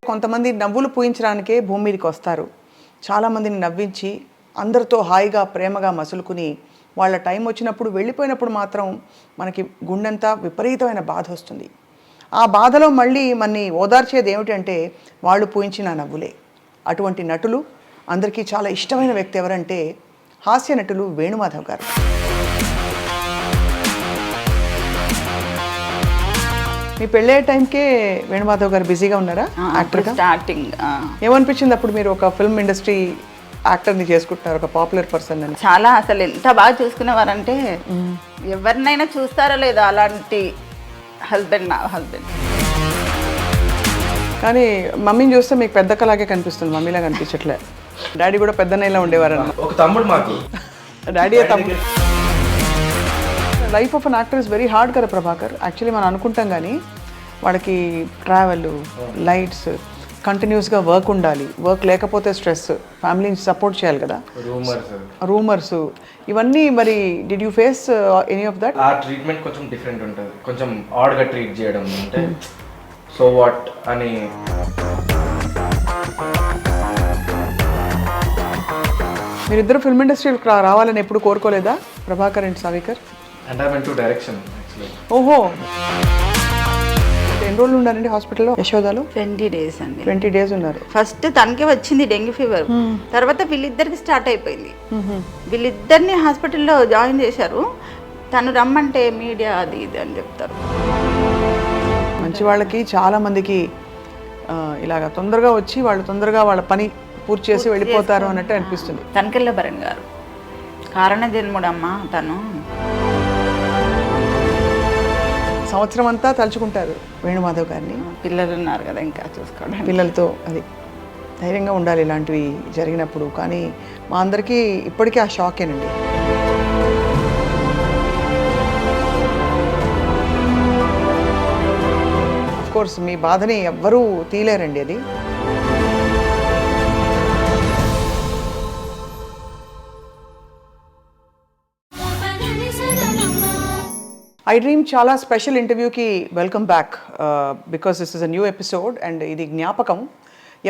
కొంతమంది నవ్వులు పూయించడానికే భూమి మీదకి వస్తారు. చాలామందిని నవ్వించి అందరితో హాయిగా ప్రేమగా మసులుకుని వాళ్ళ టైం వచ్చినప్పుడు వెళ్ళిపోయినప్పుడు మాత్రం మనకి గుండెంతా విపరీతమైన బాధ వస్తుంది. ఆ బాధలో మళ్ళీ మనని ఓదార్చేది ఏమిటంటే వాళ్ళు పూయించిన నవ్వులే. అటువంటి నటులు అందరికీ చాలా ఇష్టమైన వ్యక్తి ఎవరంటే హాస్య నటులు వేణుమాధవ్ గారు. మీ పెళ్ళే టైంకే వేణుమాధవ్ గారు బిజీగా ఉన్నారా యాక్టర్గా? స్టార్టింగ్ ఏమనిపించింది అప్పుడు మీరు ఒక ఫిల్మ్ ఇండస్ట్రీ యాక్టర్ని చేసుకుంటున్నారు, ఒక పాపులర్ పర్సన్ అని? చాలా అసలు ఎంత బాగా చూసుకునేవారంటే ఎవరినైనా చూస్తారో లేదో అలాంటి హస్బెండ్ నా హస్బెండ్. కానీ మమ్మీని చూస్తే మీకు పెద్ద కలాగే కనిపిస్తుంది, మమ్మీలా కనిపించట్లే. డాడీ కూడా పెద్దనైలా ఉండేవారన్న. ఒక తమ్ముడు మాకు. డాడీ తమ్ముడు. Life of an actor is very hard కదా ప్రభాకర్. యాక్చువల్లీ మనం అనుకుంటాం కానీ వాళ్ళకి ట్రావెల్, లైట్స్, కంటిన్యూస్గా వర్క్ ఉండాలి, వర్క్ లేకపోతే స్ట్రెస్, ఫ్యామిలీని సపోర్ట్ చేయాలి కదా, రూమర్స్ ఇవన్నీ. మరి did you face any of that? ఆ ట్రీట్మెంట్ కొంచెం డిఫరెంట్ ఉంటుంది, కొంచెం ఆడ్గా ట్రీట్ చేయడం అంటే సో వాట్ అని. మీరిద్దరు ఫిల్మ్ ఇండస్ట్రీకి రావాలని ఎప్పుడు కోరుకోలేదా Prabhakar and Savikar? And I went to direction actually. ఓహో, ఎన్ని రోజులు ఉన్నారండి హాస్పిటల్లో యశోదాలో? 20 days అండి. 20 days ఉన్నారు. ఫస్ట్ తనకే వచ్చింది డెంగ్యూ ఫీవర్, తర్వాత వీళ్ళిద్దరికి స్టార్ట్ అయిపోయింది. వీళ్ళిద్దరిని హాస్పిటల్లో జాయిన్ చేశారు. తను రమ్మంటే మీడియా అది ఇది అని చెప్తారు. మంచి వాళ్ళకి చాలా మందికి ఇలాగ తొందరగా వచ్చి వాళ్ళు తొందరగా వాళ్ళ పని పూర్తి చేసి వెళ్ళిపోతారు అన్నట్టు అనిపిస్తుంది. తనకెళ్ళ భరణ్ గారు కారణ జన్ముడమ్మ. తను సంవత్సరం అంతా తలుచుకుంటారు వేణుమాధవ్ గారిని. పిల్లలు ఉన్నారు కదా ఇంకా చూసుకోవడం. పిల్లలతో అది ధైర్యంగా ఉండాలి ఇలాంటివి జరిగినప్పుడు. కానీ మా అందరికీ ఇప్పటికీ ఆ షాకేనండి. అఫ్ కోర్స్ మీ బాధని ఎవ్వరూ తీయలేరండి అది. ఐ డ్రీమ్ చాలా స్పెషల్ ఇంటర్వ్యూకి welcome back because this is a new episode. And ఇది జ్ఞాపకం.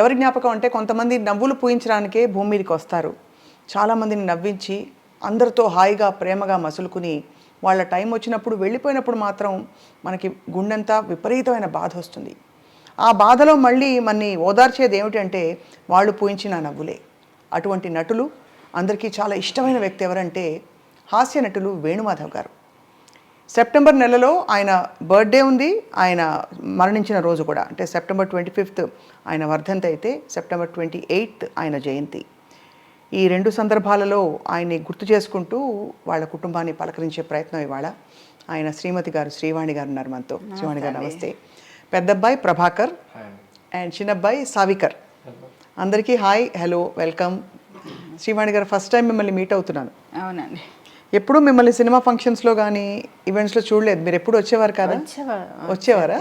ఎవరి జ్ఞాపకం అంటే కొంతమంది నవ్వులు పూయించడానికే భూమి మీదకి వస్తారు. చాలామందిని నవ్వించి అందరితో హాయిగా ప్రేమగా మసులుకుని వాళ్ళ టైం వచ్చినప్పుడు వెళ్ళిపోయినప్పుడు మాత్రం మనకి గుండెంతా విపరీతమైన బాధ వస్తుంది. ఆ బాధలో మళ్ళీ మనని ఓదార్చేది ఏమిటంటే వాళ్ళు పూయించిన నవ్వులే. అటువంటి నటులు అందరికీ చాలా ఇష్టమైన వ్యక్తి ఎవరంటే హాస్య నటులు వేణుమాధవ్ గారు. సెప్టెంబర్ నెలలో ఆయన బర్త్డే ఉంది, ఆయన మరణించిన రోజు కూడా. అంటే సెప్టెంబర్ 25th ఆయన వర్ధంతి అయితే సెప్టెంబర్ 28th ఆయన జయంతి. ఈ రెండు సందర్భాలలో ఆయన్ని గుర్తు చేసుకుంటూ వాళ్ళ కుటుంబాన్ని పలకరించే ప్రయత్నం ఇవాళ. ఆయన శ్రీమతి గారు శ్రీవాణి గారు ఉన్నారు మనతో. శ్రీవాణి గారు నమస్తే. పెద్దబ్బాయి ప్రభాకర్ అండ్ చిన్నబ్బాయి సావికర్. అందరికీ హాయ్, హలో, వెల్కమ్. శ్రీవాణి గారు ఫస్ట్ టైం మిమ్మల్ని మీట్ అవుతున్నాను. అవునండి. ఎప్పుడు మిమ్మల్ని సినిమా ఫంక్షన్స్లో కానీ ఈవెంట్స్లో చూడలేదు. మీరు ఎప్పుడు వచ్చేవారు కదా? వచ్చేవారా?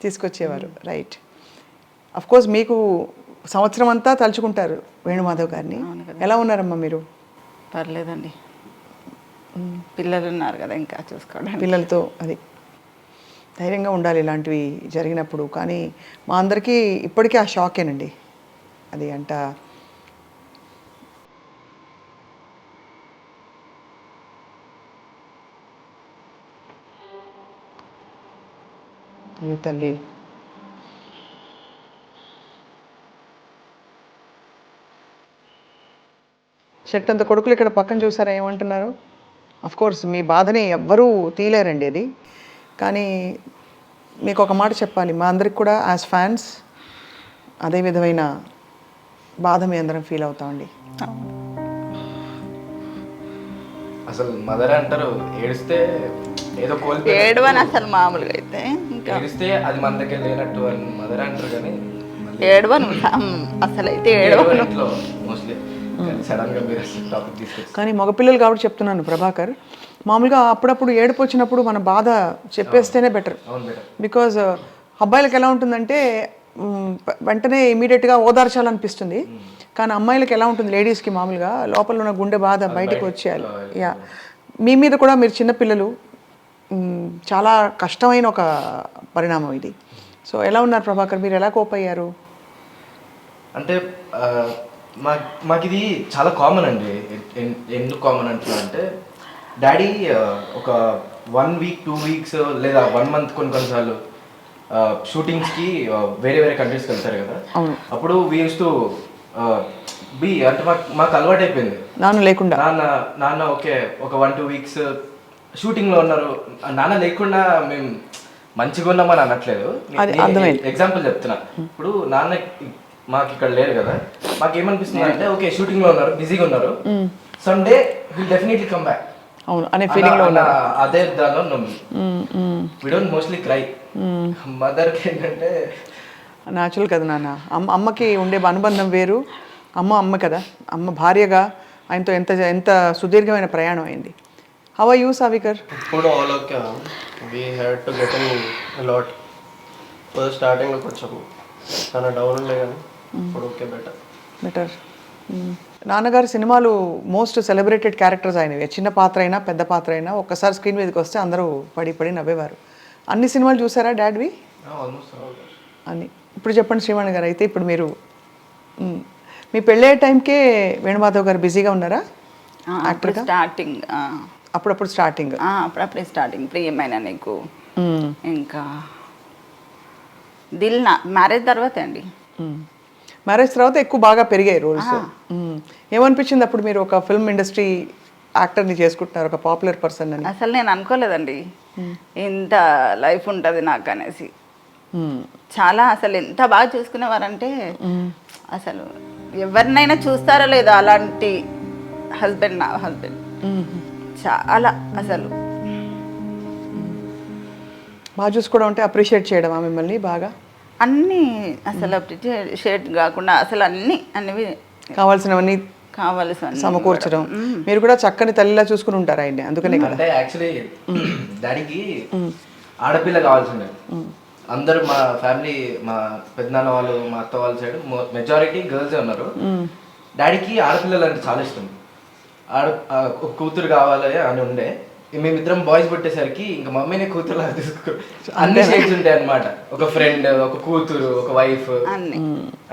తీసుకొచ్చేవారు. రైట్. అఫ్ కోర్స్ మీకు సంవత్సరం అంతా తలుచుకుంటారు వేణుమాధవ్ గారిని. ఎలా ఉన్నారమ్మా మీరు? పర్లేదండి, పిల్లలు ఉన్నారు కదా ఇంకా చూసుకోవడం. పిల్లలతో అది ధైర్యంగా ఉండాలి ఇలాంటివి జరిగినప్పుడు. కానీ మా అందరికీ ఇప్పటికీ ఆ షాకేనండి అది. అంట తల్లి. షర్ట్ అంత కొడుకులు ఇక్కడ పక్కన చూసారా ఏమంటున్నారు? అఫ్ కోర్స్ మీ బాధని ఎవ్వరూ తీయలేరండి అది. కానీ మీకు ఒక మాట చెప్పాలి, మా అందరికి కూడా యాజ్ ఫ్యాన్స్ అదే విధమైన బాధ మీ అందరం ఫీల్ అవుతామండి. అసలు మదర్ అంటారు ఏడిస్తే ఏదో కోల్పోయి ఏడవని అసలు మామూలుగా అయితే ఏడిస్తే అది మన దగ్గర లేనట్టు అని మదర్ అంటారు. కానీ ఏడవను అసలు అయితే ఏడవను మోస్ట్లీ. సడన్ గా మీరు టాపిక్ తీసుకొచ్చి కానీ మగపిల్లలు కాబట్టి చెప్తున్నాను ప్రభాకర్, మామూలుగా అప్పుడప్పుడు ఏడుపు వచ్చినప్పుడు మన బాధ చెప్పేస్తేనే బెటర్. బికాజ్ అబ్బాయిలకు ఎలా ఉంటుందంటే వెంటనే ఇమీడియట్గా ఓదార్చాలనిపిస్తుంది. కానీ అమ్మాయిలకు ఎలా ఉంటుంది, లేడీస్కి మామూలుగా లోపల ఉన్న గుండె బాధ బయటకు వచ్చేయాలి. యా, మీ మీద కూడా మీరు చిన్నపిల్లలు, చాలా కష్టమైన ఒక పరిణామం ఇది. సో ఎలా ఉన్నారు ప్రభాకర్, మీరు ఎలా కోప్ అయ్యారు? అంటే మాకు ఇది చాలా కామన్ అండి. ఎందుకు కామన్ అంటున్నా అంటే డాడీ ఒక 1 వీక్ 2 వీక్స్ లేదా 1 మంత్ కొన్నిసార్లు షూటింగ్స్కి వేరే వేరే కంట్రీస్కి వెళ్తారు కదా. అప్పుడు వీ యూస్ టు బి అంటే మాకు అలవాటు అయిపోయింది. నాన్న లేకుండా నాన్న ఓకే ఒక 1-2 వీక్స్ షూటింగ్లో ఉన్నారు. నాన్న లేకుండా మేము మంచిగా ఉన్నామని అనట్లేదు. ఎగ్జాంపుల్ చెప్తున్నా. ఇప్పుడు నాన్న మాకు ఇక్కడ లేరు కదా, మాకు ఏమనిపిస్తుంది అంటే ఓకే షూటింగ్లో ఉన్నారు, బిజీగా ఉన్నారు, Sunday will definitely come back అవును అనే ఫీలింగ్ లో ఉన్నారు. అదే దానిలో వి డోంట్ మోస్ట్లీ క్రై. మదర్కి ఏంటంటే న్యాచురల్ కదా నాన్న. అమ్మకి ఉండే అనుబంధం వేరు. అమ్మ కదా, అమ్మ భార్యగా ఆయనతో ఎంత ఎంత సుదీర్ఘమైన ప్రయాణం అయింది. How are you సావికర్? ఇప్పుడు all okay, we had to get in lot. First స్టార్టింగ్లో కొంచెం చాలా డౌన్ ఉండే కానీ ఇప్పుడు ఓకే బెటర్. నాన్నగారి సినిమాలు మోస్ట్ సెలబ్రేటెడ్ క్యారెక్టర్స్ అయినవి. చిన్న పాత్ర అయినా పెద్ద పాత్ర అయినా ఒక్కసారి స్క్రీన్ మీదకి వస్తే అందరూ పడి నవ్వేవారు. అన్ని సినిమాలు చూసారా డాడ్వి? అని ఇప్పుడు చెప్పండి శ్రీవాణి గారు. అయితే ఇప్పుడు మీరు మీ పెళ్ళే టైంకే వేణుమాధవ్ గారు బిజీగా ఉన్నారా యాక్టర్గా? స్టార్టింగ్ అప్పుడప్పుడు అప్పుడప్పుడే స్టార్టింగ్ ప్రియమైన నీకు, ఇంకా దిల్ మ్యారేజ్ తర్వాత అండి. మ్యారేజ్ తర్వాత ఎక్కువ బాగా పెరిగాయి రోల్స్. ఏమనిపించింది అప్పుడు మీరు ఒక ఫిల్మ్ ఇండస్ట్రీ యాక్టర్ని చేసుకుంటున్నారు, ఒక పాపులర్ పర్సన్ అని? అసలు నేను అనుకోలేదండి ఇంత లైఫ్ ఉంటుంది నాకు అనేసి. చాలా అసలు ఎంత బాగా చూసుకునేవారంటే అసలు ఎవరినైనా చూస్తారో లేదో అలాంటి హస్బెండ్, నా హస్బెండ్ చాలా అసలు బాగా చూసుకోవడం అంటే అప్రిషియేట్ చేయడం మిమ్మల్ని బాగా అన్నీ అసలు అప్రిషియేట్ కాకుండా అసలు అన్ని కావాల్సినవన్నీ కావాల్సిన సమకూర్చడం. మీరు కూడా చక్కని తల్లిలా చూసుకుని ఉంటారు ఆయన్ని, అందుకనే కదా. అంటే యాక్చువల్లీ డాడీకి ఆడపిల్ల కావాల్సి ఉండేది. అందరూ మా ఫ్యామిలీ, మా పెద్దనాన్న వాళ్ళు, మా అత్త వాళ్ళ సైడ్ మెజారిటీ గర్ల్సే ఉన్నారు. డాడీకి ఆడపిల్లలు అంటే చాలా ఇష్టం. కూతురు కావాలి అని ఉండే. మేమిద్దరం బాయ్స్ పుట్టేసరికి ఇంకా మమ్మీనే కూతురు లాగా చూసుకో, అన్ని షేడ్స్ ఉంటాయి అన్నమాట. ఒక ఫ్రెండ్, ఒక కూతురు, ఒక వైఫ్,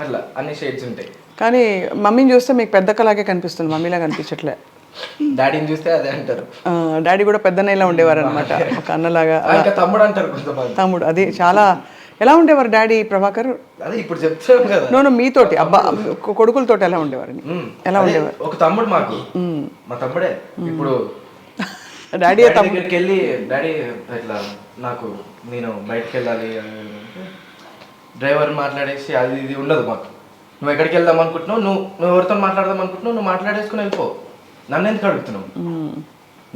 అట్లా అన్ని షేడ్స్ ఉంటాయి. కానీ మమ్మీని చూస్తే మీకు పెద్దక్కలాగే కనిపిస్తుంది, మమ్మీలా కనిపించట్లే. డాడీని చూస్తే అదే అంటారు. డాడీ కూడా పెద్దన్నయ్యలా ఉండేవారు అనమాట, ఒక అన్నలాగా. తమ్ముడు అంటారు కొంతమంది. తమ్ముడు, అది చాలా. ఎలా ఉండేవారు డాడీ ప్రభాకర్? అదే ఇప్పుడు చెప్తాను కదా. నో మీతోటి కొడుకులతోటి ఎలా ఉండేవారు? ఎలా ఉండేవారు? ఒక తమ్ముడు మాకు, మా తమ్ముడే. ఇప్పుడు డాడీ దగ్గరికి వెళ్ళి డాడీ ఇట్లా నాకు నేను బయటకు వెళ్ళాలి డ్రైవర్ మాట్లాడేసి అది ఇది ఉండదు మాకు. నువ్వు ఎక్కడికి వెళ్దాం అనుకుంటున్నావు, నువ్వు ఎవరితో మాట్లాడదాం అనుకుంటున్నావు, నువ్వు మాట్లాడేసుకుని వెళ్ళిపో, నన్ను ఎందుకు అడుగుతున్నావు?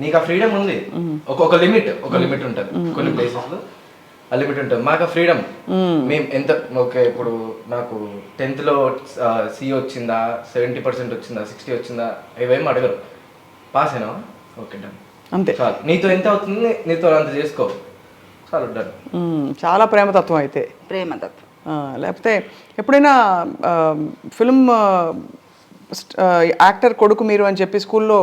నీకు ఆ ఫ్రీడమ్ ఉంది. ఒక లిమిట్ ఉంటుంది కొన్ని ప్లేసెస్లో, ఆ లిమిట్ ఉంటుంది. మాకు ఆ ఫ్రీడమ్. మేము ఎంత ఓకే, ఇప్పుడు నాకు 10th లో C వచ్చిందా, 70% వచ్చిందా, 60 వచ్చిందా, ఇవేం అడగరు. పాస్ అయినా ఓకే డన్, అంతే. చాలు. నీతో ఎంత అవుతుంది, నీతో అంత చేసుకో, చాలు డన్. చాలా ప్రేమతత్వం అయితే. ప్రేమతత్వం. లేకపోతే ఎప్పుడైనా ఫిల్మ్ యాక్టర్ కొడుకు మీరు అని చెప్పి స్కూల్లో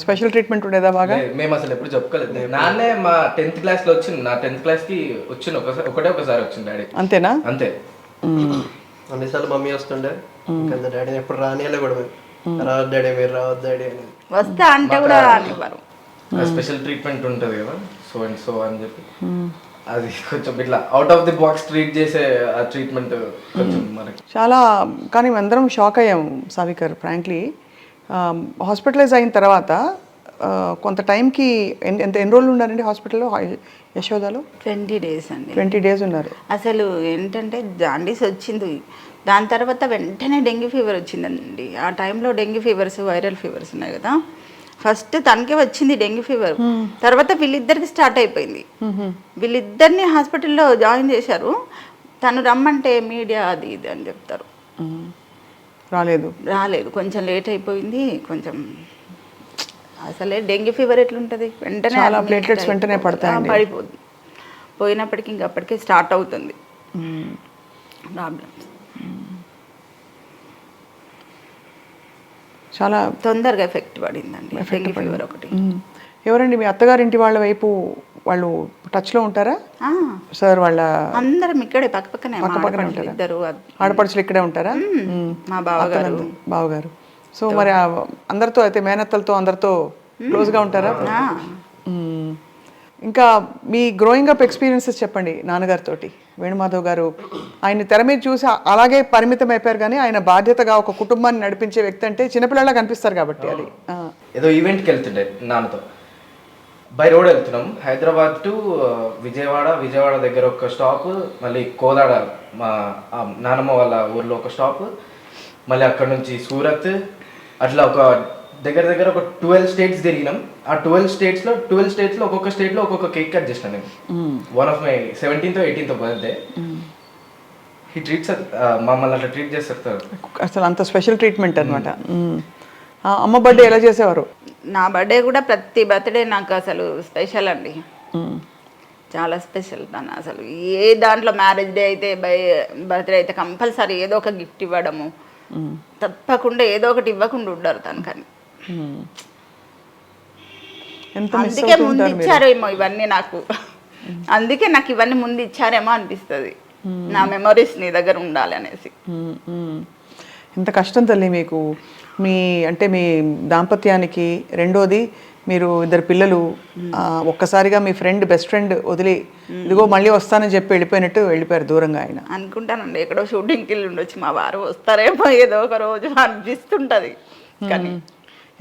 స్పెషల్ ట్రీట్మెంట్ ఉండేదా బాగా? మేము అసలు ఎప్పుడు చెప్పుకోలేదు. నాన్నే మా 10th క్లాస్లో వచ్చింది. నా 10th క్లాస్కి వచ్చింది ఒకసారి వచ్చింది డాడీ. అంతేనా? అంతే. అన్నిసార్లు మమ్మీ వస్తుండే, డాడీని ఎప్పుడు రానియాలి కూడా, రావద్దు డాడీ, మీరు రావద్దు డాడీ అని. వస్తే అంటే కూడా రానివ్వరు. స్పెషల్ ట్రీట్మెంట్ ఉంటుంది కదా, సో అండ్ సో అని చెప్పి, అది కొంచెం ఇట్లా out of the box treat చేసే ఆ ట్రీట్మెంట్ కొంచెం మనకి చాలా. కానీ అందరం షాక్ అయ్యాం సావికర్, ఫ్రాంక్లీ. హాస్పిటలైజ్ అయిన తర్వాత కొంత టైంకి ఎన్ని రోజులు ఉన్నారండి హాస్పిటల్లో యశోదాలో? 20 days అండి. 20 days ఉన్నారు. అసలు ఏంటంటే జాండీస్ వచ్చింది, దాని తర్వాత వెంటనే డెంగ్యూ ఫీవర్ వచ్చిందండి. ఆ టైంలో డెంగ్యూ ఫీవర్స్, వైరల్ ఫీవర్స్ ఉన్నాయి కదా. ఫస్ట్ తనకే వచ్చింది డెంగ్యూ ఫీవర్, తర్వాత వీళ్ళిద్దరికి స్టార్ట్ అయిపోయింది. వీళ్ళిద్దరిని హాస్పిటల్లో జాయిన్ చేశారు. తను రమ్మంటే మీడియా అది ఇది అని చెప్తారు. రాలేదు, కొంచెం లేట్ అయిపోయింది. కొంచెం అసలే డెంగ్యూ ఫీవర్ ఎట్లుంటుంది, వెంటనే ప్లేట్లెట్స్ వెంటనే పడిపోతుంది. పోయినప్పటికీ ఇంకా అప్పటికే స్టార్ట్ అవుతుంది ప్రాబ్లమ్స్. చాలా తొందరగా ఎఫెక్ట్ పడిందండి డెంగ్యూ ఫీవర్ ఒకటి. ఎవరండి మీ అత్తగారింటి వాళ్ళ వైపు వాళ్ళు టచ్లో ఉంటారా ఆ, సార్ వాళ్ళ అందరం ఇక్కడే పక్కపక్కనే మా పక్కపక్కనే ఆడపడుచులు ఉంటారా? ఇద్దరు ఆడపడుచులు ఇక్కడే ఉంటారా మా బావగారు బావగారు. సో మరి అందరితో అయితే మేనత్తలతో అందరితో క్లోజ్గా ఉంటారా? మ్మ్. ఇంకా మీ గ్రోయింగ్ అప్ ఎక్స్పీరియన్సెస్ చెప్పండి నాన్నగారితోటి. వేణుమాధవ్ గారు ఆయన తెర మీద చూసి అలాగే పరిమితం అయిపోయారు, కానీ ఆయన బాధ్యతగా ఒక కుటుంబాన్ని నడిపించే వ్యక్తి అంటే చిన్నపిల్లలా కనిపిస్తారు కాబట్టి అది. ఏదో ఈవెంట్కి వెళ్తుండే నాన్నతో, బై రోడ్ వెళ్తున్నాం, హైదరాబాద్ టు విజయవాడ దగ్గర ఒక స్టాప్, మళ్ళీ కోదాడ మా నానమ్మ వాళ్ళ ఊర్లో ఒక స్టాప్, మళ్ళీ అక్కడ నుంచి సూరత్, అట్లా ఒక దగ్గర ఒక 12 స్టేట్స్ తిరిగినాం. ఆ 12 స్టేట్స్లో ఒక్కొక్క స్టేట్లో ఒక్కొక్క కేక్ కట్ చేసిన నేను. One of my 17th or 18th birthday. ఈ ట్రీట్స్ మమ్మల్ని అట్లా ట్రీట్ చేస్తారు. అసలు అంత స్పెషల్ ట్రీట్మెంట్ అనమాట. అమ్మ బర్త్డే ఎలా చేసేవారు? నా బర్త్డే కూడా ప్రతి బర్త్డే నాకు అసలు స్పెషల్ అండి, చాలా స్పెషల్. తను అసలు ఏ దాంట్లో మ్యారేజ్ డే అయితే బర్త్డే అయితే కంపల్సరీ ఏదో ఒక గిఫ్ట్ ఇవ్వడము, తప్పకుండా ఏదో ఒకటి ఇవ్వకుండా ఉండరు తనకని. అందుకే ముందు ఇచ్చారేమో ఇవన్నీ నాకు, అందుకే నాకు ఇవన్నీ ముందు ఇచ్చారేమో అనిపిస్తుంది. నా మెమరీస్ నీ దగ్గర ఉండాలి అనేసి. ఎంత కష్టం తల్లి మీకు, మీ దాంపత్యానికి. రెండోది మీరు ఇద్దరు పిల్లలు, ఒక్కసారిగా మీ బెస్ట్ ఫ్రెండ్ వదిలి ఇదిగో మళ్ళీ వస్తానని చెప్పి వెళ్ళిపోయారు దూరంగా. ఆయన అనుకుంటానండి ఎక్కడో షూటింగ్కి వెళ్ళి ఉండొచ్చు, మా వారు వస్తారేమో ఏదో ఒక రోజు అనిపిస్తుంటది. కానీ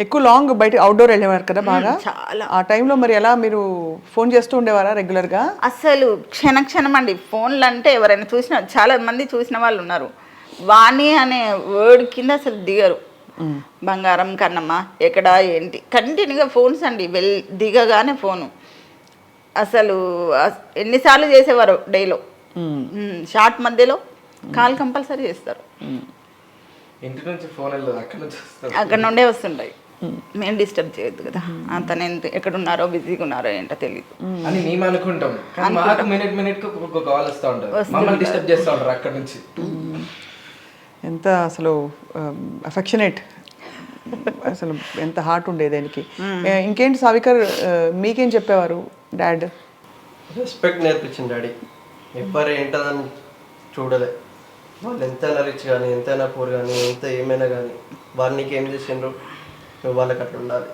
ఎక్కువ లాంగ్ బయట అవుట్డోర్ వెళ్ళేవారు కదా బాగా, చాలా. ఆ టైంలో మరి ఎలా మీరు ఫోన్ చేస్తూ ఉండేవారా రెగ్యులర్గా? అసలు క్షణం అండి. ఫోన్లు అంటే ఎవరైనా చాలా మంది చూసిన వాళ్ళు ఉన్నారు, వాణి అనే వర్డ్ కింద అసలు దిగరు. బంగారం కన్నమ్మ ఎక్కడా ఏంటి కంటిన్యూగా ఫోన్స్ అండి, దిగగానే ఫోను. అసలు ఎన్నిసార్లు చేసేవారు డేలో, షార్ట్ మధ్యలో కాల్ కంపల్సరీ చేస్తారు. ఇంటి నుంచి ఫోన్ వెళ్ళదు, అక్కడ నుండే వస్తుంటాయి. మేము డిస్టర్బ్ చేయొద్దు కదా, తను ఎక్కడున్నారో బిజీగా ఉన్నారో ఏంటో తెలియదు అని మేము అనుకుంటాం. మాకు మినిట్ ఒక కాల్ వస్తూ ఉంటుంది, మమ్మల్ని డిస్టర్బ్ చేస్తూ ఉంటారు అక్కడ నుంచి. ఎంత అసలు అఫెక్షనేట్, అసలు ఎంత హార్ట్ ఉండేది ఆయనకి. ఇంకేంటి సావికర్, మీకేం చెప్పేవారు డాడ్? రెస్పెక్ట్ నేర్పించింది డాడీ. ఎవ్వరు ఏంటదని చూడలే, వాళ్ళు ఎంతైనా రిచ్ కానీ ఎంతైనా పూర్ కానీ ఎంత ఏమైనా కానీ వాళ్ళు నీకు ఏం చేసిండ్రు వాళ్ళకి అట్లా ఉండాలి.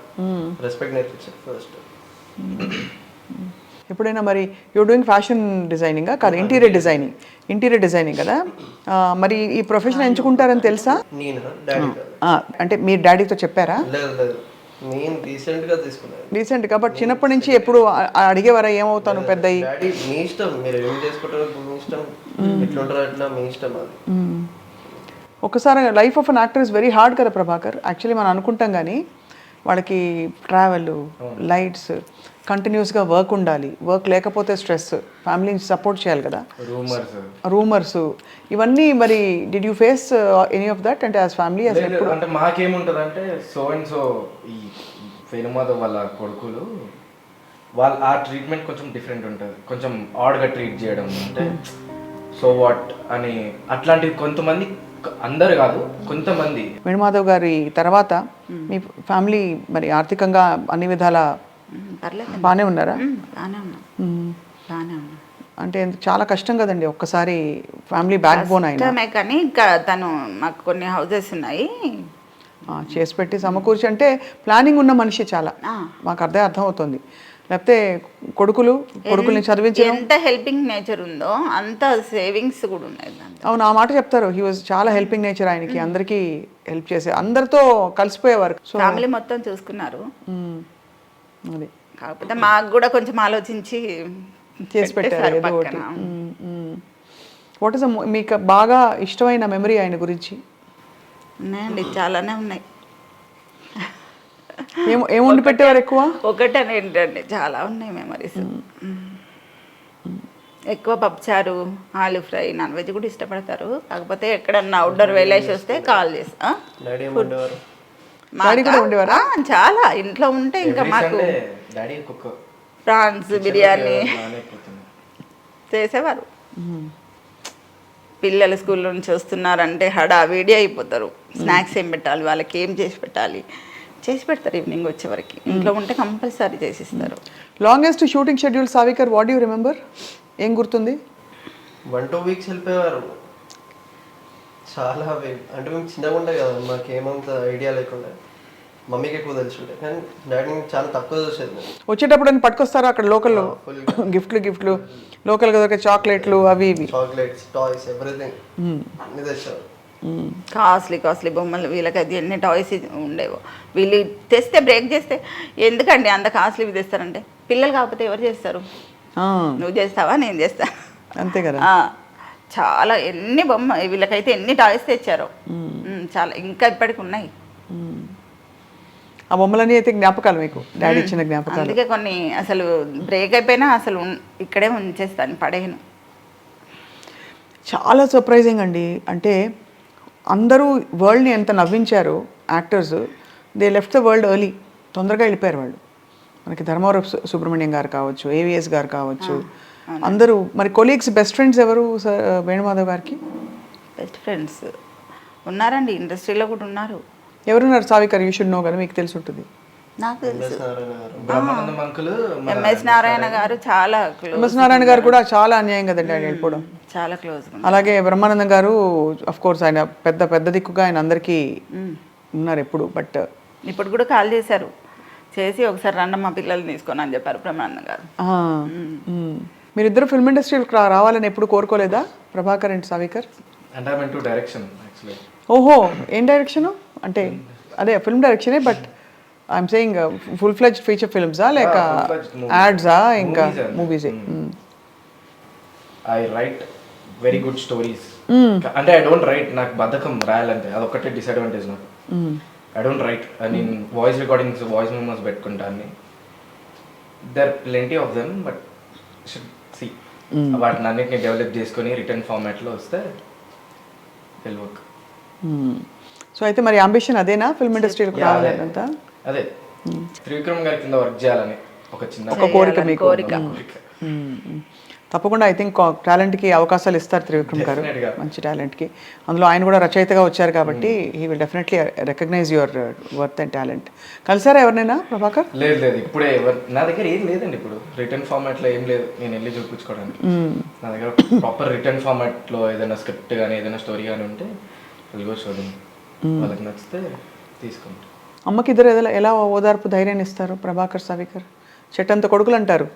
రెస్పెక్ట్ నేర్పించారు ఫస్ట్. ఎప్పుడైనా మరి యూర్ డూయింగ్ ఫ్యాషన్ డిజైనింగా కాదు, ఇంటీరియర్ డిజైనింగ్ కదా, మరి ఈ ప్రొఫెషన్ ఎంచుకుంటారని తెలుసా? నేను డాడీ అంటే మీరు డాడీతో చెప్పారా? లేదు, నేను రీసెంట్గా తీసుకున్నాను. రీసెంట్గా, బట్ చిన్నప్పటి నుంచి ఎప్పుడు అడిగేవారా ఏమవుతాను పెద్ద? డాడీ మీ ఇష్టం, మీరు ఏం చేసుకుంటారో మీ ఇష్టం, ఎట్లుంటారో అట్లా మీ ఇష్టం అది. ఒకసారి life of an actor is very hard కదా ప్రభాకర్. యాక్చువల్లీ మనం అనుకుంటాం కానీ వాళ్ళకి ట్రావెల్, లైట్స్, కంటిన్యూస్గా వర్క్ ఉండాలి, వర్క్ లేకపోతే స్ట్రెస్, ఫ్యామిలీని సపోర్ట్ చేయాలి కదా, రూమర్స్ ఇవన్నీ. మరి did you face any of that? అంటే యాజ్ ఫ్యామిలీ అంటే మాకేముంటుంది అంటే సో అండ్ సో ఈ వేణుమాధవ్ వాళ్ళ కొడుకులు వాళ్ళ ఆ ట్రీట్మెంట్ కొంచెం డిఫరెంట్ ఉంటుంది, కొంచెం ఆడ్గా ట్రీట్ చేయడం, అంటే సో వాట్ అని అట్లాంటివి. కొంతమంది, అందరు కాదు, కొంతమంది. వేణుమాధవ్ గారి తర్వాత మీ ఫ్యామిలీ మరి ఆర్థికంగా అన్ని విధాల బాగానే ఉన్నారా? బాగానే ఉన్నా. అంటే చాలా కష్టం కదండి, ఒక్కసారి ఫ్యామిలీ బ్యాక్ బోన్ అయినా. కానీ ఇంకా తను మాకు కొన్ని హౌసెస్ ఉన్నాయి చేసి పెట్టి సమకూర్చి, అంటే ప్లానింగ్ ఉన్న మనిషి చాలా, మాకు అర్థం అవుతుంది. లేకపోతే కొడుకుల్ని చదివించడం, ఎంత హెల్పింగ్ నేచర్ ఉందో అంత సేవింగ్స్ కూడా ఉన్నాయి. అవును, ఆ మాట చెప్తారు. హీ వాజ్ చాలా హెల్పింగ్ నేచర్ ఆయనకి, అందరికీ హెల్ప్ చేసే, అందరితో కలిసిపోయేవారు. ఫ్యామిలీ మొత్తం చూసుకున్నారు. అది కాకపోతే మాకు కూడా కొంచెం ఆలోచించి చేసి పెట్టారు ఏదో ఒకటి. వాట్ ఇస్ మీకు బాగా ఇష్టమైన మెమరీ ఆయన గురించి? ఉన్నాయండి, చాలానే ఉన్నాయి. ఏం వండి పెట్టేవారు ఎక్కువ? ఒకటని ఏంటండి, చాలా ఉన్నాయి మెమరీస్. ఎక్కువ పప్పుచారు, ఆలు ఫ్రై, నాన్ వెజ్ కూడా ఇష్టపడతారు. కాకపోతే ఎక్కడన్నా అవుట్డోర్ వెళ్ళేసి వస్తే కాల్ చేస్తా. చాలా ఇంట్లో ఉంటే ఇంకా మాకు ప్రాన్స్ బిర్యానీ చేసేవారు. పిల్లలు స్కూల్ నుంచి వస్తున్నారంటే హడావిడి అయిపోతారు. స్నాక్స్ ఏం పెట్టాలి, వాళ్ళకి ఏం చేసి పెట్టాలి, చేసి పెడతారు ఈవినింగ్ వచ్చే వరకు. ఇంట్లో ఉంటే కంపల్సరీ చేసిస్తారు. Longest shooting schedule సావికర్, what you remember? ఏం గుర్తుంది? 1-2 వీక్స్ వెళ్ళిపోయేవారు. చాలా అంటే మేము చిన్నగా ఉండే కదా, మాకేమంత ఐడియా లేకుండా, మమ్మీకి ఎక్కువ తెలుసుండే, కానీ డాడీని చాలా తక్కువ చూసేది నేను. వచ్చేటప్పుడు అని పట్టుకొస్తారా అక్కడ లోకల్లో? గిఫ్ట్లు లోకల్గా దొరికే చాక్లెట్లు అవి ఇవి, చాక్లెట్స్, టాయ్స్, ఎవ్రీథింగ్ అన్ని తెచ్చేవారు. కాస్ట్లీ బొమ్మలు, వీళ్ళకి అది ఎన్ని టాయ్స్ ఉండేవో. వీళ్ళు తెస్తే బ్రేక్ చేస్తే ఎందుకండి అంత కాస్ట్లీవి తెస్తారంటే, పిల్లలు కాకపోతే ఎవరు చేస్తారు? నువ్వు చేస్తావా, నేను చేస్తా, అంతే కదా. చాలా ఎన్ని వీళ్ళకైతే ఎన్ని టాయ్స్ తెచ్చారో చాలా, ఇంకా ఇప్పటికి ఉన్నాయి ఆ బొమ్మలన్నీ. అయితే జ్ఞాపకాలు మీకు, డాడీ ఇచ్చిన జ్ఞాపకాలు. అందుకే కొన్ని అసలు బ్రేక్ అయిపోయినా అసలు ఇక్కడే ఉంచేస్తాను, పడేయను. చాలా సర్ప్రైజింగ్ అండి. అంటే అందరూ వరల్డ్ని ఎంత నవ్వించారు actors, they left the world early, తొందరగా వెళ్ళిపోయారు వాళ్ళు. మనకి ధర్మవరపు సుబ్రహ్మణ్యం గారు కావచ్చు, ఏవిఎస్ గారు కావచ్చు, అందరూ. మరి కొలీగ్స్, బెస్ట్ ఫ్రెండ్స్ ఎవరు వేణుమాధవ్ గారికి? బెస్ట్ ఫ్రెండ్స్ ఉన్నారండి, ఇండస్ట్రీలో కూడా ఉన్నారు. ఎవరున్నారు సావికర్? యూ షుడ్ నో కదా, మీకు తెలిసి ఉంటుంది. నాకు తెలుసు, బ్రహ్మానందం అంకుల్, ఎంఎస్ నారాయణ గారు చాలా క్లోజ్. ఎంఎస్ నారాయణ గారు కూడా చాలా అన్యాయం కదండి ఆయన వెళ్ళిపోవడం. చాలా క్లోజ్. అలాగే బ్రహ్మానందం గారు అఫ్ కోర్స్ ఆయన పెద్ద దిక్కుగా ఆయన అందరికీ ఉన్నారు ఎప్పుడు. బట్ ఇప్పుడు కూడా కాల్ చేశారు, చేసి ఒకసారి రండి మా పిల్లల్ని తీసుకొని అని చెప్పారు బ్రహ్మానందం గారు. మీరిద్దరు ఫిల్మ్ ఇండస్ట్రీకి రావాలని ఎప్పుడు కోరుకోలేదా ప్రభాకర్ అండ్ సావికర్? అంటే I mean to direction actually. ఓహో, ఏం డైరెక్షను? అంటే అదే ఫిల్మ్ డైరెక్షనే, but I'm saying full fledged feature ఫిల్మ్సా లేక యాడ్సా ఇంకా మూవీసే? I write very good stories. అంటే ఐ డోంట్ రైట్, నాకు బద్ధకం రాయాలంటే, అదొక్కటే డిసడ్వాంటేజ్ నాకు. I don't write. నేను వాయిస్ రికార్డింగ్స్, వాయిస్ మెమోస్ పెట్టుకుంటాను. There plenty of them, but should see వాటిని అన్నిటిని డెవలప్ చేసుకొని రిటర్న్ ఫార్మాట్లో వస్తే విల్ వర్క్. సో అయితే మరి అంబిషన్ అదేనా, ఫిల్మ్ ఇండస్ట్రీకి రావాలంతా? అదే త్రివిక్రమ్ గారి కింద వర్క్ చేయాలని ఒక కోరిక మీకు? తప్పకుండా ఐ థింక్ టాలెంట్కి అవకాశాలు ఇస్తారు త్రివిక్రమ్ గారు, మంచి టాలెంట్కి. అందులో ఆయన కూడా రచయితగా వచ్చారు కాబట్టి he will definitely recognise your worth and talent. కలిసారా ఎవరినైనా ప్రభాకర్? లేదు, ఇప్పుడే నా దగ్గర ఏం లేదండి. ఇప్పుడు రిటర్న్ ఫార్మాట్లో ఏం లేదు, నేను వెళ్ళి చూపించుకోవడానికి. నా దగ్గర ప్రాపర్ రిటర్న్ ఫార్మాట్లో ఏదైనా స్క్రిప్ట్ కానీ ఏదైనా స్టోరీ కానీ ఉంటే వెళ్ళి చూడండి, వాళ్ళకి నచ్చితే తీసుకుంటాం. అమ్మకి ఇద్దరు ఎలా ఓదార్పు ధైర్యాన్ని ఇస్తారు ప్రభాకర్ సావికర్? చెట్టంత కొడుకులు అంటారు,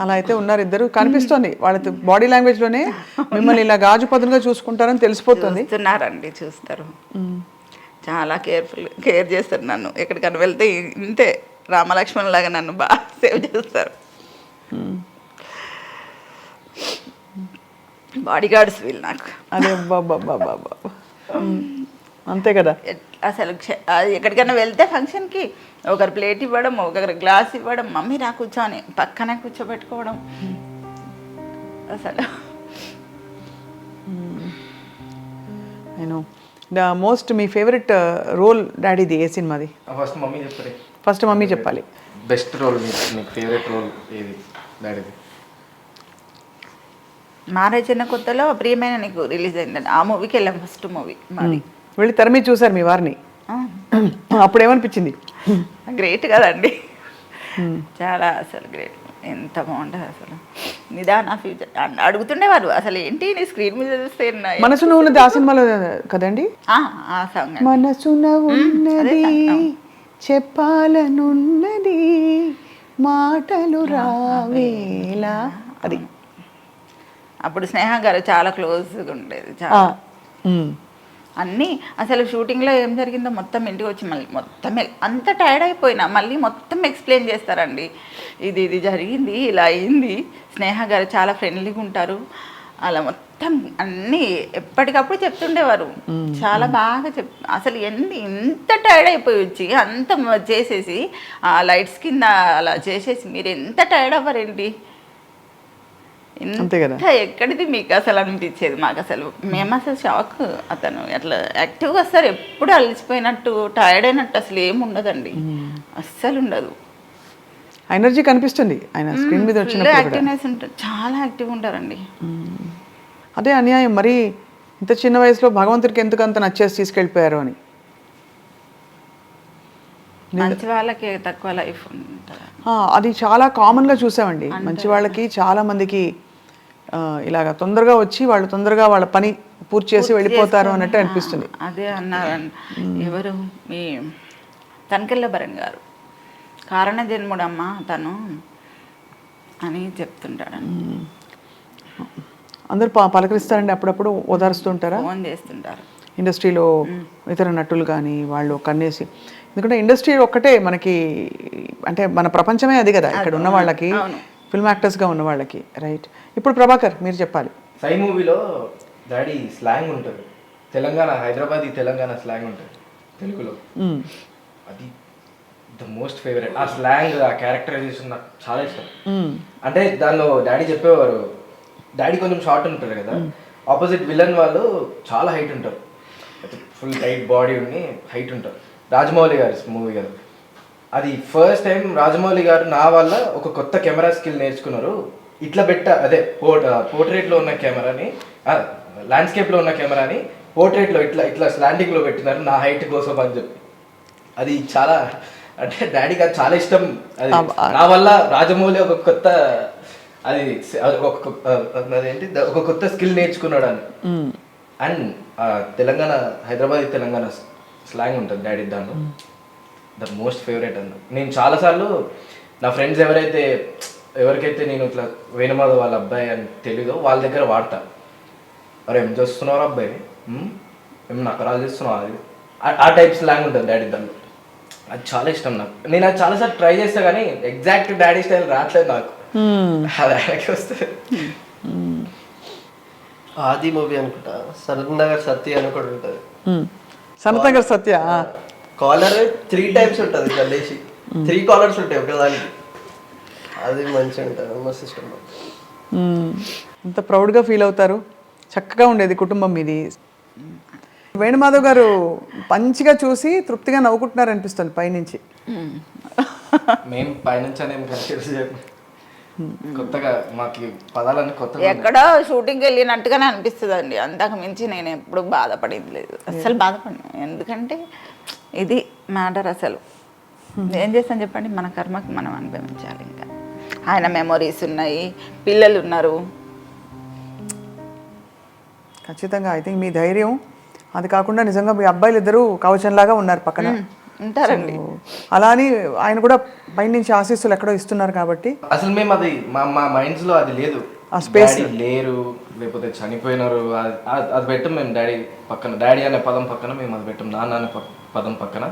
అలా అయితే ఉన్నారు ఇద్దరు. కనిపిస్తుంది వాళ్ళ బాడీ లాంగ్వేజ్లోనే మిమ్మల్ని ఇలా గాజు పదునుగా చూసుకుంటారని తెలిసిపోతుంది. చూస్తారు, చాలా కేర్ చేస్తారు నన్ను. ఎక్కడికైనా వెళ్తే ఇంతే రామలక్ష్మణ్ లాగా నన్ను బాగా సేవ్ చేస్తారు. బాడీ గార్డ్స్ వీళ్ళు నాకు. అదే బాబా అంతే కదా. అసలు ఎక్కడికైనా వెళ్తే ఫంక్షన్కి ఒకరు ప్లేట్ ఇవ్వడం, ఒకరు గ్లాస్ ఇవ్వడం, మమ్మీ రా కూర్చొని పక్కనే కూర్చోబెట్టుకోవడం. అసలు నేను ద మోస్ట్ మీ ఫేవరెట్ రోల్ డాడీది ఏ సినిమాది? ఫస్ట్ మమ్మీ చెప్పాలి. బెస్ట్ రోల్, మీకు ఫేవరెట్ రోల్ ఏది డాడీది? మ్యారేజ్ అయిన కొత్తలో ప్రియమైన నీకు రిలీజ్ అయిందండి, ఆ మూవీకి వెళ్ళాం. ఫస్ట్ మూవీ మాది. వెళ్ళి తెర మీద చూసారు మీ వారిని, అప్పుడు ఏమనిపించింది? గ్రేట్ కదండి, చాలా అసలు గ్రేట్. ఎంత బాగుంటుంది అసలు. నిదాన ఫ్యూచర్ అడుగుతుండేవారు, అసలు ఏంటి నీ స్క్రీన్ మీద చూస్తే మనసున ఉన్నది ఆ సినిమాలో కదండి? ఆ సాంగ్ మనసున ఉన్నది చెప్పాలనున్నది మాటలు రావేలా, అది. అప్పుడు స్నేహ గారు చాలా క్లోజ్గా ఉండేది, చాలా. అన్నీ అసలు షూటింగ్లో ఏం జరిగిందో మొత్తం ఇంటికి వచ్చి మళ్ళీ మొత్తం అంత టైర్డ్ అయిపోయినా మళ్ళీ మొత్తం ఎక్స్ప్లెయిన్ చేస్తారండి. ఇది జరిగింది, ఇలా అయింది. స్నేహ గారు చాలా ఫ్రెండ్లీగా ఉంటారు, అలా మొత్తం అన్నీ ఎప్పటికప్పుడు చెప్తుండేవారు. చాలా బాగా అసలు ఎంత టైర్డ్ అయిపోయి వచ్చి అంత చేసేసి ఆ లైట్స్ కింద అలా చేసేసి మీరు ఎంత టైర్డ్ అవ్వరేంటి, అంతే కదా. ఎక్కడిది మీకు అసలు అనిపించేది మాకు. అసలు మేము అసలు షాక్. అతను అట్లా యాక్టివ్గా వస్తారు, ఎప్పుడు అలసిపోయినట్టు టైర్డ్ అయినట్టు అసలు ఏమి ఉండదండి, అస్సలు ఉండదు. ఎనర్జీ కనిపిస్తుంది ఆయన స్క్రీన్ మీద వచ్చినప్పుడు. యాక్టివ్నెస్ ఉంటుంది, చాలా యాక్టివ్గా ఉంటారండి. అదే అన్యాయం మరి, ఇంత చిన్న వయసులో భగవంతుడికి ఎందుకు అంత నచ్చేసి తీసుకెళ్ళిపోయారు అని. మంచి వాళ్ళకి తక్కువ లైఫ్ ఉంటుంది. అది చాలా కామన్గా చూసామండి. మంచి వాళ్ళకి చాలా మందికి ఇలాగ తొందరగా వచ్చి వాళ్ళు తొందరగా వాళ్ళ పని పూర్తి చేసి వెళ్ళిపోతారు అన్నట్టు అనిపిస్తుంది. అదే అన్నారండి ఎవరు మీ తనకెళ్ళ భరణ్ గారు, కారణ జన్ముడమ్మ తను అని చెప్తుంటాడండి. అందరూ పలకరిస్తారండి, అప్పుడప్పుడు ఓదారుస్తుంటారా? ఫోన్ చేస్తుంటారు. ఇండస్ట్రీలో ఇతర నటులు కానీ వాళ్ళు కన్నేసి, ఎందుకంటే ఇండస్ట్రీ ఒక్కటే మనకి, అంటే మన ప్రపంచమే అది కదా ఇక్కడ ఉన్న వాళ్ళకి, ఫిల్మ్ యాక్టర్స్గా ఉన్న వాళ్ళకి. రైట్. ఇప్పుడు ప్రభాకర్ మీరు చెప్పాలి. సై మూవీలో డాడీ స్లాంగ్ ఉంటుంది, తెలంగాణ హైదరాబాద్ తెలంగాణ స్లాంగ్ ఉంటుంది తెలుగులో. అది ద మోస్ట్ ఫేవరెట్. ఆ స్లాంగ్, ఆ క్యారెక్టరైజేషన్ నాకు చాలా ఇష్టం. అంటే దానిలో డాడీ చెప్పేవారు, డాడీ కొంచెం షార్ట్ ఉంటారు కదా, ఆపోజిట్ విలన్ వాళ్ళు చాలా హైట్ ఉంటారు, ఫుల్ టైట్ బాడీ ఉండి హైట్ ఉంటారు. రాజమౌళి గారి మూవీ కదా అది. ఫస్ట్ టైం రాజమౌళి గారు నా వల్ల ఒక కొత్త కెమెరా స్కిల్ నేర్చుకున్నారు. ఇట్లా అదే పోర్ట్రేట్లో ఉన్న కెమెరాని, ల్యాండ్స్కేప్లో ఉన్న కెమెరాని పోర్ట్రేట్లో ఇట్లా స్లాండింగ్లో పెట్టినారు నా హైట్ కోసం అని చెప్పి. అది చాలా, అంటే డాడీకి అది చాలా ఇష్టం. అది నా వల్ల రాజమౌళి ఒక కొత్త, అదేంటి ఒక కొత్త స్కిల్ నేర్చుకున్నాడు అని. అండ్ తెలంగాణ హైదరాబాద్ తెలంగాణ స్లాంగ్ ఉంటుంది డాడీ దాంట్లో. ద మోస్ట్ ఫేవరెట్ అన్న. నేను చాలాసార్లు నా ఫ్రెండ్స్ ఎవరికైతే నేను ఇట్లా వేణుమాధవ్ వాళ్ళ అబ్బాయి అని తెలీదో వాళ్ళ దగ్గర వాడతా. అరే ఏం చేస్తున్నావు అబ్బాయి, ఏం నకరాలు చేస్తున్నావు, అది ఆ టైప్ స్లాంగ్ ఉంటుంది డాడీ దాంట్లో. అది చాలా ఇష్టం నాకు. నేను అది చాలాసార్లు ట్రై చేస్తా కానీ ఎగ్జాక్ట్ డాడీ స్టైల్ రావట్లేదు నాకు. అది ఆయనకి వస్తుంది. ఆది మూవీ అనుకుంటా, సనత్ నగర్ సత్య అని కూడా ఉంటుంది. సనత్ నగర్ సత్య కాలర్ 3 times ఉంటుంది, కలిసి 3 కాలర్స్ ఉంటాయి ఒకదానికి. అది మంచిగా ఉంటుంది, మస్తు ఇష్టం. ఎంత ప్రౌడ్గా ఫీల్ అవుతారు. చక్కగా ఉండేది కుటుంబం మీది. వేణుమాధవ్ గారు మంచిగా చూసి తృప్తిగా నవ్వుకుంటున్నారు అనిపిస్తుంది పైనుంచి. మేము పైనుంచి అనేం కొత్తగా మాకు పదాలన్నీ కొత్తగా. ఎక్కడో షూటింగ్కి వెళ్ళినట్టుగానే అనిపిస్తుంది అండి, అంతకు మించి నేను ఎప్పుడు బాధపడింది లేదు, అస్సలు బాధపడినా. ఎందుకంటే ఇది మ్యాటర్. అసలు ఏం చేస్తాను చెప్పండి, మన కర్మకి మనం అనుభవించాలి. ఇంకా ఆయన మెమొరీస్ ఉన్నాయి, పిల్లలు ఉన్నారు. ఖచ్చితంగా ఐ థింక్ మీ ధైర్యం, అది కాకుండా నిజంగా మీ అబ్బాయిలు ఇద్దరు కవచంలాగా ఉన్నారు పక్కన ఉంటారండి. అలా అని ఆయన కూడా పైనుంచి ఆశీస్సులు ఎక్కడో ఇస్తున్నారు కాబట్టి. అసలు మేము అది మా మైండ్స్ లో అది లేదు, ఆ స్పేస్ లేరు, లేకపోతే చనిపోయినారు అది పెట్టం మేము. డాడీ పక్కన, డాడీ అనే పదం పక్కన మేము అది పెట్టం. నాన్న అనే పదం పక్కన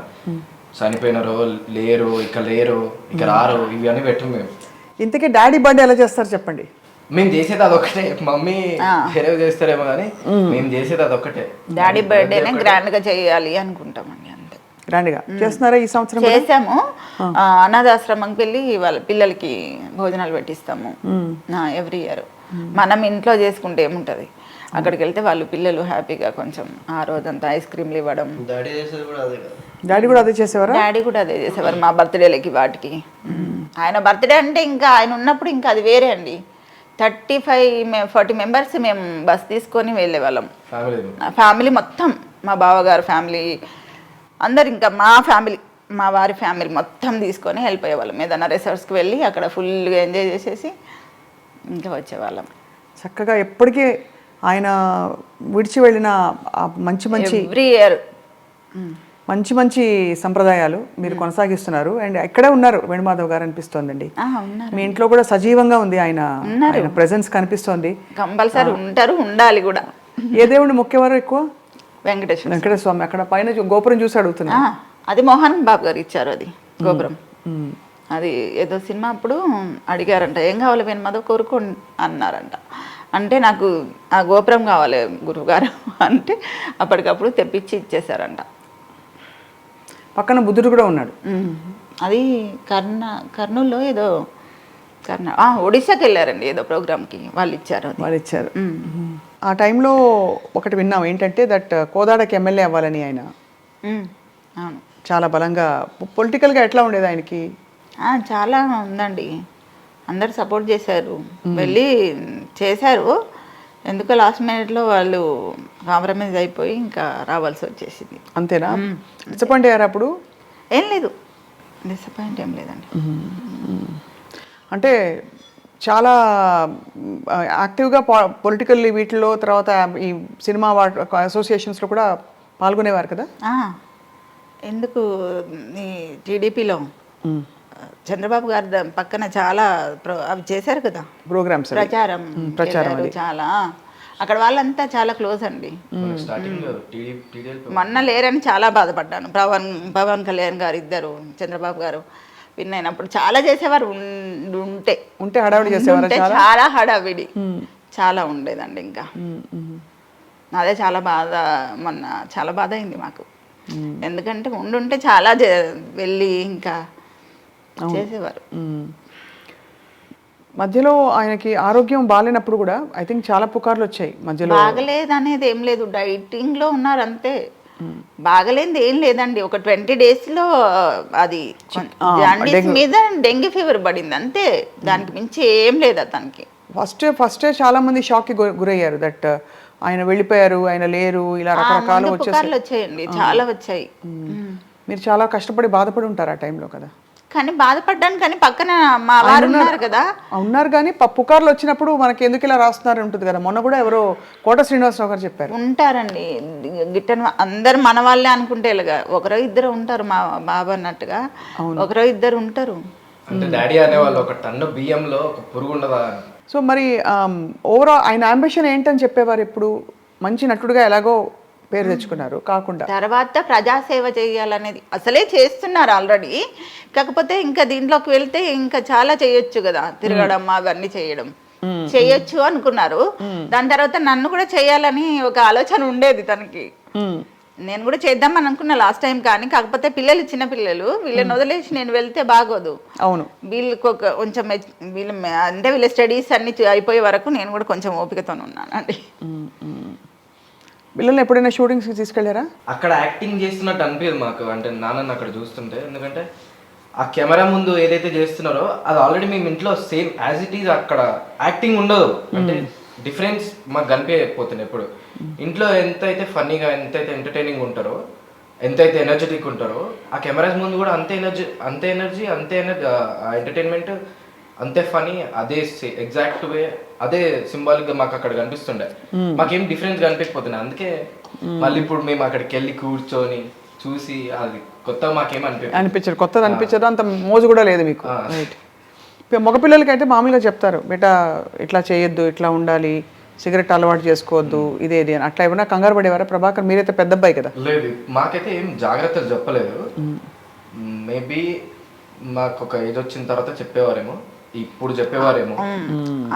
చనిపోయినారు, లేరు, ఇక లేరు, ఇక రారు, ఇవి అని పెట్టం మేము. ఇంతకీ డాడీ బర్త్డే ఎలా చేస్తారు చెప్పండి? మేము చేసేది అదొక్కటే. మమ్మీ వేరే చేస్తారేమో కానీ మేము చేసేది అదొక్కటే. డాడీ బర్త్డేనే గ్రాండ్ గా చేయాలి అనుకుంటామండి, అంతే. గ్రాండ్గా చేస్తున్నారా ఈ సంవత్సరం? చేసాము. అనాథాశ్రమంకి వెళ్ళి వాళ్ళ పిల్లలకి భోజనాలు పెట్టిస్తాము ఎవ్రీ ఇయర్. మనం ఇంట్లో చేసుకుంటే ఏముంటది, అక్కడికి వెళ్తే వాళ్ళు పిల్లలు హ్యాపీగా కొంచెం ఆ రోజంతా ఐస్ క్రీమ్లు ఇవ్వడం. డాడీ చేసేది కూడా అదే కదా. డాడీ కూడా అదే చేసేవారా? డాడీ కూడా అదే చేసేవారు మా బర్త్డేలకి వాటికి. ఆయన బర్త్డే అంటే ఇంకా ఆయన ఉన్నప్పుడు ఇంకా అది వేరే అండి. 35-40 మెంబర్స్ మేము బస్ తీసుకొని వెళ్ళేవాళ్ళం, ఫ్యామిలీ మొత్తం. మా బావగారు ఫ్యామిలీ అందరు, ఇంకా మా ఫ్యామిలీ, మా వారి ఫ్యామిలీ మొత్తం తీసుకొని వెళ్ళిపోయేవాళ్ళం. ఏదైనా రిసార్ట్స్కి వెళ్ళి అక్కడ ఫుల్గా ఎంజాయ్ చేసేసి ఇంకా వచ్చేవాళ్ళం. చక్కగా ఎప్పటికీ ఆయన విడిచి వెళ్ళిన మంచి మంచి ఎవ్రీ ఇయర్ మంచి మంచి సంప్రదాయాలు మీరు కొనసాగిస్తున్నారు. అండ్ ఎక్కడే ఉన్నారు వేణుమాధవ్ గారు అనిపిస్తోందండి. మీ ఇంట్లో కూడా సజీవంగా ఉంది ఆయన ప్రెజెన్స్ కనిపిస్తోంది. కంపల్సరీ ఉంటారు, ఉండాలి కూడా. ఏ దేవుడిని మొక్కేవారు ఎక్కువ? వెంకటేశ్వర స్వామి. అక్కడ పైన గోపురం చూసి అడుగుతున్నా. అది మోహన్ బాబు గారు ఇచ్చారు అది గోపురం. అది ఏదో సినిమా అప్పుడు అడిగారంట, ఏం కావాలి వేణుమాధవ్ కోరుకో అన్నారంట. అంటే నాకు ఆ గోపురం కావాలి గురువుగారు అంటే అప్పటికప్పుడు తెప్పించి ఇచ్చేసారంట. పక్కన బుద్ధుడు కూడా ఉన్నాడు. అది కర్నూలులో ఏదో ఒడిశాకి వెళ్ళారండి ఏదో ప్రోగ్రామ్కి, వాళ్ళు ఇచ్చారు. ఆ టైంలో ఒకటి విన్నాం ఏంటంటే దట్ కోదాడకి ఎమ్మెల్యే అవ్వాలని ఆయన. అవును, చాలా బలంగా పొలిటికల్గా ఎట్లా ఉండేది ఆయనకి? చాలా ఉందండి, అందరు సపోర్ట్ చేశారు, వెళ్ళి చేశారు. ఎందుకో లాస్ట్ మినిట్లో వాళ్ళు కాంప్రమైజ్ అయిపోయి ఇంకా రావాల్సి వచ్చేసింది. అంతేనా? డిసప్పాయింట్ అయ్యారు అప్పుడు? ఏం లేదు, డిసప్పాయింట్ ఏం లేదండి. అంటే చాలా యాక్టివ్గా పొలిటికల్ వీటిలో, తర్వాత ఈ సినిమా అసోసియేషన్స్లో కూడా పాల్గొనేవారు కదా. ఎందుకు ఈ టీడీపీలో చంద్రబాబు గారి పక్కన చాలా అవి చేశారు కదా ప్రోగ్రామ్స్, ప్రచారం చేశారు చాలా. అక్కడ వాళ్ళంతా చాలా క్లోజ్ అండి. స్టార్టింగ్ మొన్న లేరని చాలా బాధపడ్డాను. పవన్ కళ్యాణ్ గారు ఇద్దరు, చంద్రబాబు గారు విన్ అయినప్పుడు చాలా చేసేవారు. ఉంటే హడావిడి చేసేవారు, చాలా హడావిడి చాలా ఉండేదండి. ఇంకా అదే చాలా బాధ, మొన్న చాలా బాధ అయింది మాకు. ఎందుకంటే ఉండుంటే చాలా వెళ్ళి ఇంకా చేసేవారు. మధ్యలో ఆయనకి ఆరోగ్యం బాగాలేనప్పుడు కూడా ఐ థింక్ చాలా పుకార్లు వచ్చాయి మధ్యలో. బాగలేదు అనేది ఏం లేదు, డైటింగ్లో ఉన్నారు అంతే. బాగలేనిది ఏం లేదండి. ఒక 20 daysలో అది జాండీస్ మీద డెంగ్యూ ఫీవర్ పడింది అంతే. దానికి మించి ఏం లేదు అతనికి. ఫస్టే చాలా మంది షాక్కి గురయ్యారు. దట్ ఆయన వెళ్ళిపోయారు, ఆయన లేరు, ఇలా రకరకాలు వచ్చాయండి, చాలా వచ్చాయి. మీరు చాలా కష్టపడి బాధపడి ఉంటారు ఆ టైంలో కదా. కానీ బాధపడ్డాను, కానీ పక్కన మా వారు ఉన్నారు కదా. ఉన్నారు కానీ పుకార్లు వచ్చినప్పుడు మనకి ఎందుకు ఇలా రాస్తున్నారు ఉంటుంది కదా. మొన్న కూడా ఎవరో కోట శ్రీనివాసరావు గారు చెప్పారు. ఉంటారండి గిట్టని అందరు మన వాళ్ళే అనుకుంటే ఇలాగా ఒకరో ఇద్దరు ఉంటారు, మా బాబు అన్నట్టుగా ఒకరో ఇద్దరు ఉంటారు. అంటే డాడీ అనేవాళ్ళు ఒక టన్ను బియ్యంలో ఒక పురుగు ఉండదా. సో మరి ఓవరాల్ ఆయన అంబిషన్ ఏంటని చెప్పేవారు ఎప్పుడు. మంచి నటుడుగా ఎలాగో పేరు తెచ్చుకున్నారు కాకుండా తర్వాత ప్రజాసేవ చేయాలనేది అసలే చేస్తున్నారు ఆల్రెడీ. కాకపోతే ఇంకా దీంట్లోకి వెళ్తే ఇంకా చాలా చేయొచ్చు కదా, తిరగడం అవన్నీ చేయొచ్చు అనుకున్నారు. దాని తర్వాత నన్ను కూడా చేయాలని ఒక ఆలోచన ఉండేది తనకి. నేను కూడా చేద్దామని అనుకున్నా లాస్ట్ టైం. కానీ కాకపోతే పిల్లలు చిన్న పిల్లలు, వీళ్ళని వదిలేసి నేను వెళ్తే బాగోదు. అవును, వీళ్ళకి కొంచెం అంటే వీళ్ళ స్టడీస్ అన్ని అయిపోయే వరకు నేను కూడా కొంచెం ఓపికతో ఉన్నానండి. పిల్లల్ని ఎప్పుడైనా షూటింగ్స్కి తీసుకెళ్ళారా? అక్కడ యాక్టింగ్ చేస్తున్నట్టు అనిపించదు మాకు, అంటే నాన్నని అక్కడ చూస్తుంటే. ఎందుకంటే ఆ కెమెరా ముందు ఏదైతే చేస్తున్నారో అది ఆల్రెడీ మేము ఇంట్లో సేమ్ యాజ్ ఇట్ ఈజ్. అక్కడ యాక్టింగ్ ఉండదు, అంటే డిఫరెన్స్ మాకు కనిపించకపోతుంది ఎప్పుడు. ఇంట్లో ఎంతైతే ఫన్నీగా, ఎంతైతే ఎంటర్టైనింగ్ ఉంటారో, ఎంతైతే ఎనర్జెటిక్ ఉంటారో, ఆ కెమెరాస్ ముందు కూడా అంతే ఎనర్జీ ఎంటర్టైన్మెంట్, అంతే ఫనీ, అదే ఎగ్జాక్ట్ వే, అదే సింబాలిక్ గా మాకు అక్కడ కనిపిస్తుండే. మాకేం డిఫరెన్స్ కనిపించకపోతుంది. అందుకే మళ్ళీ ఇప్పుడు మేము అక్కడికి వెళ్ళి కూర్చొని చూసి అది కొత్త మాకేం అనిపించదు, కొత్తది అనిపించదు, అంత మోజు కూడా లేదు మీకు. రైట్. మగపిల్లలకి అయితే మామూలుగా చెప్తారు, బేటా ఇట్లా చేయొద్దు, ఇట్లా ఉండాలి, సిగరెట్ అలవాటు చేసుకోవద్దు, ఇదేది అని. అట్లా ఏమైనా కంగారు పడేవారా ప్రభాకర్? మీరైతే పెద్ద అబ్బాయి కదా. లేదు, మాకైతే ఏం జాగ్రత్తలు చెప్పలేదు. మేబీ మాకు ఒక ఏజ్ వచ్చిన తర్వాత చెప్పేవారేమో, ఇప్పుడు చెప్పేవారేమో.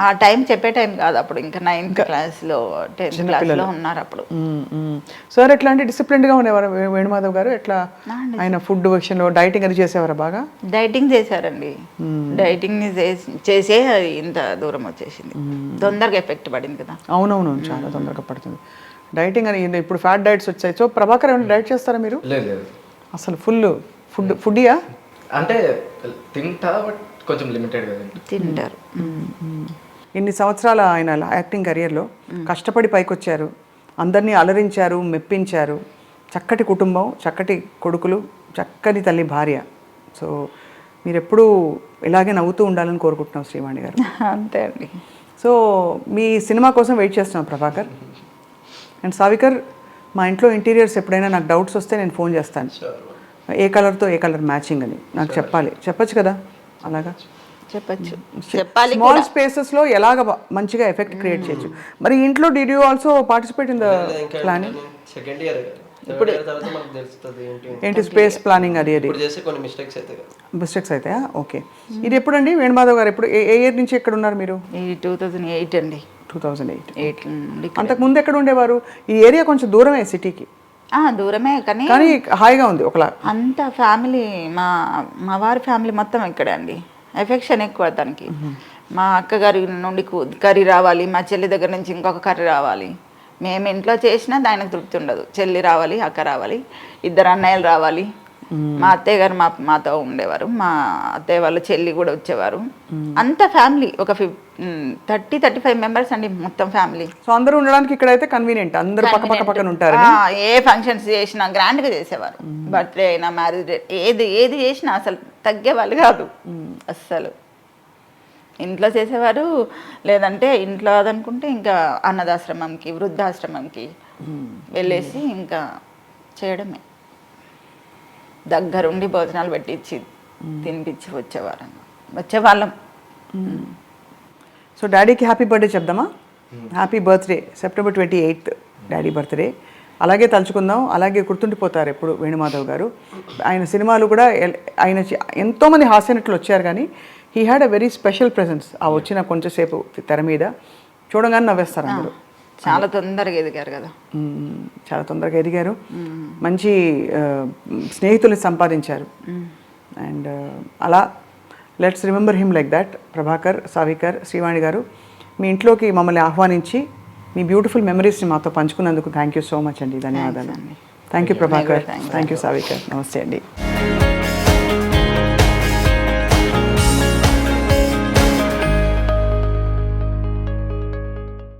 ఆ టైం చెప్పే టైం కాదు అప్పుడు, ఇంకా 9th క్లాస్లో 10th క్లాస్లో ఉన్నారు అప్పుడు. సార్ ఎట్లా అంటే డిసిప్లిన్డ్గా ఉండేవారు వేణుమాధవ్ గారు? ఎట్లా ఆయన ఫుడ్ విషయంలో డైటింగ్ అది చేసేవారా? బాగా డైటింగ్ చేశారండి. డైటింగ్ చేసే ఇంత దూరం వచ్చేసింది. తొందరగా ఎఫెక్ట్ పడింది కదా. అవునవును, చాలా తొందరగా పడుతుంది డైటింగ్ అని. ఇప్పుడు ఫ్యాట్ డైట్స్ వచ్చాయి. సో ప్రభాకర్ ఏమైనా డైట్ చేస్తారా మీరు? లేదు, అసలు ఫుడ్డియా? అంటే తింటా, బట్ కొంచెం లిమిటెడ్ గా తింటారు. ఇన్ని సంవత్సరాల ఆయన యాక్టింగ్ కెరియర్లో కష్టపడి పైకొచ్చారు, అందరినీ అలరించారు, మెప్పించారు. చక్కటి కుటుంబం, చక్కటి కొడుకులు, చక్కని తల్లి భార్య. సో మీరు ఎప్పుడూ ఇలాగే నవ్వుతూ ఉండాలని కోరుకుంటున్నాం శ్రీవాణి గారు. అంతే అండి. సో మీ సినిమా కోసం వెయిట్ చేస్తున్నాం ప్రభాకర్. అండ్ సావికర్, మా ఇంట్లో ఇంటీరియర్స్ ఎప్పుడైనా నాకు డౌట్స్ వస్తే నేను ఫోన్ చేస్తాను. ఏ కలర్తో ఏ కలర్ మ్యాచింగ్ అని నాకు చెప్పచ్చు కదా. అలాగా చెప్పచ్చు. స్మాల్ స్పేసెస్లో ఎలాగ మంచిగా ఎఫెక్ట్ క్రియేట్ చేయొచ్చు. మరి ఇంట్లో did you also participate in the planning? Second year ఇప్పుడు తర్వాత మనకు తెలుస్తుంది ఏంటి స్పేస్ ప్లానింగ్. అది కొన్ని మిస్టేక్స్ అయితే ఓకే. ఇది ఎప్పుడండి వేణుమాధవ్ గారు? ఎప్పుడు, ఏ ఇయర్ నుంచి ఎక్కడ ఉన్నారు మీరు? 2008 అండి. 2008. అంతకుముందు ఎక్కడ ఉండేవారు? ఈ ఏరియా కొంచెం దూరమే సిటీకి. దూరమే, కానీ హాయిగా ఉంది ఒకలా. అంత ఫ్యామిలీ, మా వారి ఫ్యామిలీ మొత్తం ఇక్కడే అండి. ఎఫెక్షన్ ఎక్కువ తనకి. మా అక్కగారి నుండి కర్రీ రావాలి, మా చెల్లి దగ్గర నుంచి ఇంకొక కర్రీ రావాలి. మేము ఇంట్లో చేసినా ఆయనకు తృప్తి ఉండదు. చెల్లి రావాలి, అక్క రావాలి, 2 అన్నయ్యలు రావాలి, మా అత్తయ్య గారు మాతో ఉండేవారు, మా అత్తయ్య వాళ్ళ చెల్లి కూడా వచ్చేవారు. అంత ఫ్యామిలీ ఒక 30-35 మెంబర్స్ అండి మొత్తం ఫ్యామిలీ. సో అందరూ ఉండడానికి ఇక్కడైతే కన్వీనియంట్, అందరూ పక్క పక్కన ఉంటారు. ఏ ఫంక్షన్స్ చేసినా గ్రాండ్గా చేసేవారు. బర్త్డే అయినా మ్యారేజ్ డే ఏది చేసినా అసలు తగ్గేవాళ్ళు కాదు అస్సలు. ఇంట్లో చేసేవారు, లేదంటే ఇంట్లో అదనుకుంటే ఇంకా అన్నదాశ్రమంకి వృద్ధాశ్రమంకి వెళ్ళేసి ఇంకా చేయడమే. దగ్గరుండి భోజనాలు పెట్టించి తినిపించి వచ్చేవాళ్ళం. సో డాడీకి హ్యాపీ బర్త్డే చెప్దామా? Happy birthday, September 28th daddy birthday. అలాగే తలుచుకుందాం, అలాగే గుర్తుండిపోతారు ఎప్పుడు వేణుమాధవ్ గారు. ఆయన సినిమాలు కూడా ఆయన ఎంతోమంది హాస్యనటులు వచ్చారు, కానీ he had a very special presence. ఆ వచ్చిన కొంచెంసేపు తెర మీద చూడగానే నవ్వేస్తారు అందరూ. చాలా తొందరగా ఎదిగారు కదా. చాలా తొందరగా ఎదిగారు, మంచి స్నేహితుల్ని సంపాదించారు. అండ్ అలా let's remember him like that. Prabhakar, Savikar, Srivani garu, మీ ఇంట్లోకి మమ్మల్ని ఆహ్వానించి మీ బ్యూటిఫుల్ మెమరీస్ని మాతో పంచుకున్నందుకు థ్యాంక్ యూ సో మచ్ అండి. ధన్యవాదాలు. Thank you Prabhakar, thank you Savikar. నమస్తే అండి.